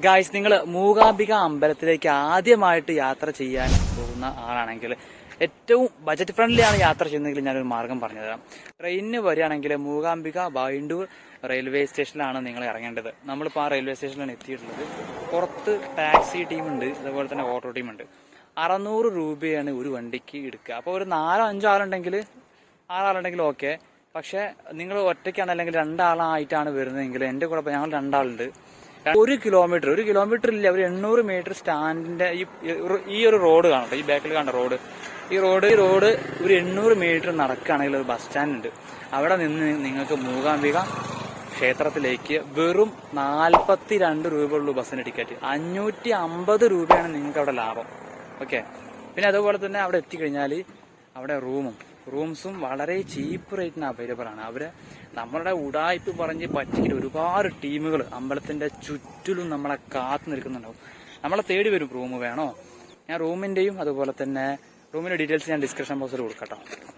Guys, നിങ്ങൾ മൂകാംബിക അമ്പലത്തിലേക്ക് ആദ്യമായിട്ട് യാത്ര ചെയ്യാൻ പോകുന്ന ആളാണെങ്കിൽ ഏറ്റവും ബജറ്റ് ഫ്രണ്ട്ലി ആണ് യാത്ര ചെയ്യുന്നതെങ്കിൽ ഞാനൊരു മാർഗം പറഞ്ഞുതരാം. ട്രെയിനിന് വരികയാണെങ്കിൽ മൂകാംബിക ബൈണ്ടൂർ റെയിൽവേ സ്റ്റേഷനിലാണ് നിങ്ങൾ ഇറങ്ങേണ്ടത്. നമ്മളിപ്പോൾ ആ റെയിൽവേ സ്റ്റേഷനിലാണ് എത്തിയിട്ടുള്ളത്. പുറത്ത് ടാക്സി ടീമുണ്ട്, അതുപോലെ തന്നെ ഓട്ടോ ടീമുണ്ട്. 600 രൂപയാണ് ഒരു വണ്ടിക്ക് എടുക്കുക. അപ്പോൾ ഒരു 4-5 ആളുണ്ടെങ്കിൽ 6 ആളുണ്ടെങ്കിൽ ഓക്കെ. പക്ഷേ നിങ്ങൾ ഒറ്റയ്ക്കാണ് അല്ലെങ്കിൽ 2 ആളായിട്ടാണ് വരുന്നതെങ്കിൽ, എൻ്റെ കൂടെ ഞങ്ങൾ 2 ആളുണ്ട്. 1 കിലോമീറ്റർ ഇല്ല, ഒരു 800 മീറ്റർ സ്റ്റാൻഡിന്റെ ഈ ഒരു റോഡ് കാണട്ടെ, ഈ ബാക്കിൽ കാണുന്ന റോഡ്, ഈ റോഡ് ഒരു 800 മീറ്റർ നടക്കുകയാണെങ്കിൽ ഒരു ബസ് സ്റ്റാൻഡ് ഉണ്ട്. അവിടെ നിന്ന് നിങ്ങൾക്ക് മൂകാംബിക ക്ഷേത്രത്തിലേക്ക് വെറും 42 രൂപയുള്ളൂ ബസ്സിന് ടിക്കറ്റ്. 550 രൂപയാണ് നിങ്ങൾക്ക് അവിടെ ലാഭം. ഓക്കെ. പിന്നെ അതുപോലെ തന്നെ അവിടെ എത്തിക്കഴിഞ്ഞാൽ അവിടെ റൂംസും വളരെ ചീപ്പ് റേറ്റിന് അവൈലബിൾ ആണ്. നമ്മളുടെ ഉടായ്പ് പറഞ്ഞ് പറ്റിയിട്ട് ഒരുപാട് ടീമുകൾ അമ്പലത്തിന്റെ ചുറ്റിലും നമ്മളെ കാത്തു നിൽക്കുന്നുണ്ടാവും. നമ്മളെ തേടി വരും റൂം വേണോ. ഞാൻ റൂമിന്റെയും അതുപോലെ തന്നെ റൂമിന്റെ ഡീറ്റെയിൽസ് ഞാൻ ഡിസ്ക്രിപ്ഷൻ ബോക്സിൽ കൊടുക്കട്ടോ.